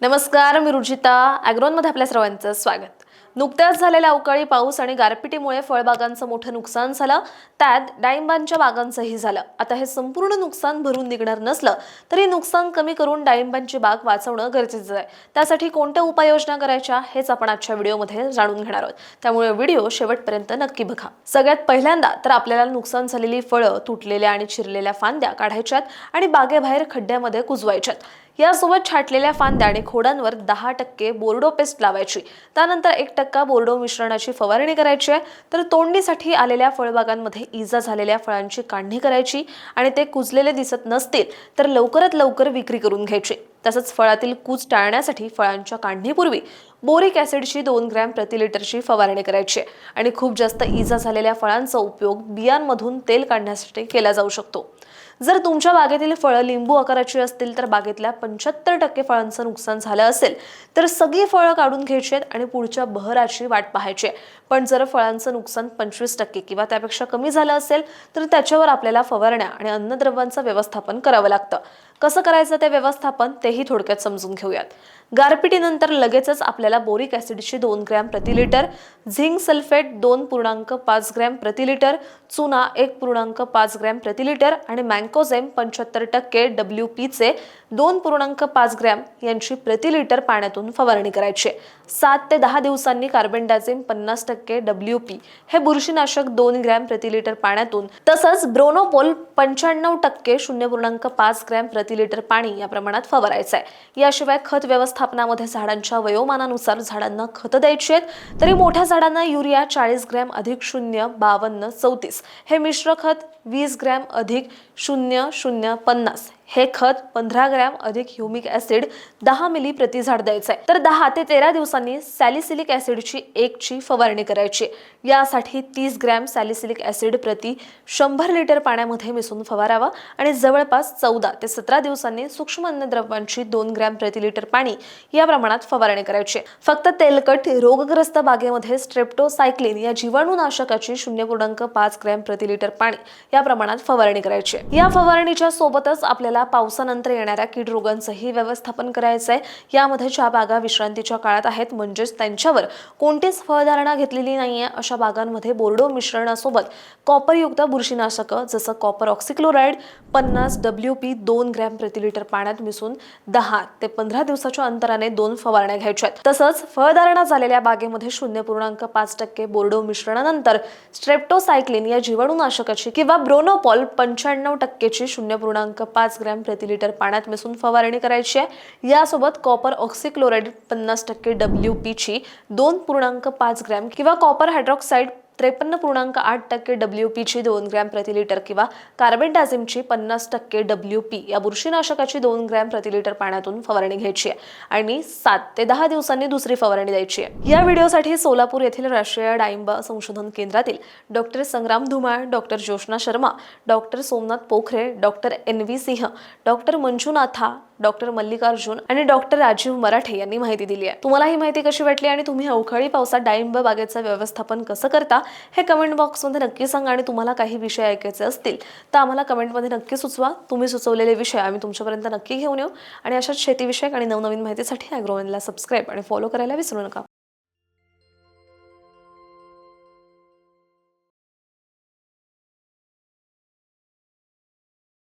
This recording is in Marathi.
नमस्कार, मी रुचिता. ॲग्रोनमध्ये आपल्या सर्वांचं स्वागत. नुकत्याच झालेल्या अवकाळी पाऊस आणि गारपिटीमुळे फळबागांचं मोठं नुकसान झालं. त्यात डाळिंबांच्या बागांचंही झालं. आता हे संपूर्ण नुकसान भरून निघणार नसलं तरी नुकसान कमी करून डाळिंबांची बाग वाचवणं गरजेचं आहे. त्यासाठी कोणत्या उपाययोजना करायच्या हेच आपण आजच्या व्हिडिओमध्ये जाणून घेणार आहोत. त्यामुळे व्हिडिओ शेवटपर्यंत नक्की बघा. सगळ्यात पहिल्यांदा तर आपल्याला नुकसान झालेली फळं, तुटलेल्या आणि चिरलेल्या फांद्या काढायच्यात आणि बागेबाहेर खड्ड्यामध्ये कुजवायच्यात. यासोबत छाटलेल्या फांद्या आणि खोडांवर 10% बोर्डो पेस्ट लावायची. त्यानंतर 1% बोर्डो मिश्रणाची फवारणी करायची आहे. तर तोंडीसाठी आलेल्या फळबागांमध्ये इजा झालेल्या फळांची काढणी करायची आणि ते कुजलेले दिसत नसतील तर लवकरात लवकर विक्री करून घ्यायची. तसंच फळातील कूज टाळण्यासाठी फळांच्या काढणीपूर्वी बोरिक ॲसिडची 2 ग्रॅम प्रति लिटरची फवारणी करायची आणि खूप जास्त इजा झालेल्या फळांचा उपयोग बियांमधून तेल काढण्यासाठी केला जाऊ शकतो. जर तुमच्या बागेतील फळं लिंबू आकाराची असतील तर बागेतल्या 75% फळांचं नुकसान झालं असेल तर सगळी फळं काढून घ्यायची आणि पुढच्या बहराची वाट पाहायची. पण जर फळांचं नुकसान 25% किंवा त्यापेक्षा कमी झालं असेल तर त्याच्यावर आपल्याला फवारण्या आणि अन्नद्रव्यांचं व्यवस्थापन करावं लागतं. कसं करायचं ते व्यवस्थापन तेही थोडक्यात समजून घेऊयात. गारपिटीनंतर लगेचच आपल्याला बोरिक ॲसिडची 2 ग्रॅम प्रति लिटर, झिंक सल्फेट 2.5 ग्रॅम प्रति लिटर, चुना 1.5 ग्रॅम प्रति लिटर आणि मँकोझेम 75% WP चे 2.5 ग्रॅम यांची प्रति लिटर पाण्यातून फवारणी करायची. 7 ते 10 दिवसांनी कार्बेंडाझिम 50% WP हे बुरशीनाशक 2 ग्रॅम प्रति लिटर पाण्यातून, तसंच ब्रोनोपोल 95% 0.5 ग्रॅम प्रति लिटर पाणी या प्रमाणात फवारायचं आहे. याशिवाय खत व्यवस्थापनामध्ये झाडांच्या वयोमानानुसार झाडांना खत द्यायची आहेत. तरी मोठ्या झाडांना युरिया 40 ग्रॅम अधिक 0.52-34 हे मिश्र खत, 20 ग्रॅम अधिक 0.050 हे खत, 15 ग्रॅम अधिक ह्युमिक ॲसिड 10 मिली प्रति झाड द्यायचं आहे. तर 10 ते 13 दिवसांनी सॅलिसिलिक ॲसिडची 1ची फवारणी करायची. यासाठी 30 ग्रॅम सॅलिसिलिक ॲसिड प्रति 100 लिटर पाण्यामध्ये मिसळून फवारावा आणि जवळपास 14 ते 17 दिवसांनी सूक्ष्म अन्नद्रव्यांची 2 ग्रॅम प्रति लिटर पाणी या प्रमाणात फवारणी करायची. फक्त तेलकट रोगग्रस्त बागेमध्ये स्ट्रेप्टोसायक्लिन या जीवाणूनाशकाची 0.5 ग्रॅम प्रति लिटर पाणी या प्रमाणात फवारणी करायची. या फवारणीच्या सोबतच आपल्याला पावसानंतर येणाऱ्या कीड रोगांचंही व्यवस्थापन करायचं आहे. यामध्ये ज्या बागा विश्रांतीच्या काळात आहेत म्हणजेच त्यांच्यावर कोणतीच फळधारणा घेतलेली नाहीये अशा बागांमध्ये बोर्डो मिश्रणासोबत कॉपरयुक्त बुरशीनाशकं जसं कॉपर ऑक्सिक्लोराइड 50 WP 2 ग्रॅम प्रति लिटर पाण्यात मिसळून 10 ते 15 दिवसाच्या अंतराने 2 फवारण्या घ्यायच्या. तसंच फळधारणा झालेल्या बागेमध्ये 0.5% बोर्डो मिश्रणानंतर स्ट्रेप्टोसायक्लिन या जीवाणूनाशकाची किंवा ब्रोनोपॉल 95%ची 0.5 ग्रॅम प्रति लिटर पाण्यात मिसळून फवारणी करायची आहे. यासोबत कॉपर ऑक्सिक्लोराइड 50% WP ची 2.5 ग्रॅम किंवा कॉपर हायड्रॉक्साइड 53.8% WP ची 2 ग्रॅम प्रति लिटर किंवा कार्बेंडाझिमची 50% WP या बुरशीनाशकाची 2 ग्रॅम प्रति लिटर पाण्यातून फवारणी घ्यायची आहे आणि 7 ते 10 दिवसांनी दुसरी फवारणी द्यायची आहे. या व्हिडिओसाठी सोलापूर येथील राष्ट्रीय डाळिंब संशोधन केंद्रातील doctor Sangram Dhumal, doctor Joshna Sharma, doctor Somnath Pokhare, doctor NV Singh, doctor Manjunatha, doctor Mallikarjun आणि डॉक्टर राजीव मराठे यांनी माहिती दिली आहे. तुम्हाला ही माहिती कशी वाटली आणि तुम्ही अवकाळी पावसात डाळिंब बागेचं व्यवस्थापन कसं करता हे कमेंट बॉक्समध्ये नक्की सांगा. आणि तुम्हाला काही विषय ऐकायचे असतील तर आम्हाला कमेंटमध्ये नक्की सुचवा. तुम्ही सुचवलेले विषय आम्ही तुमच्यापर्यंत नक्की घेऊन येऊ. आणि अशाच शेतीविषयक आणि नवनवीन माहितीसाठी ॲग्रोवनला सबस्क्राईब आणि फॉलो करायला विसरू नका.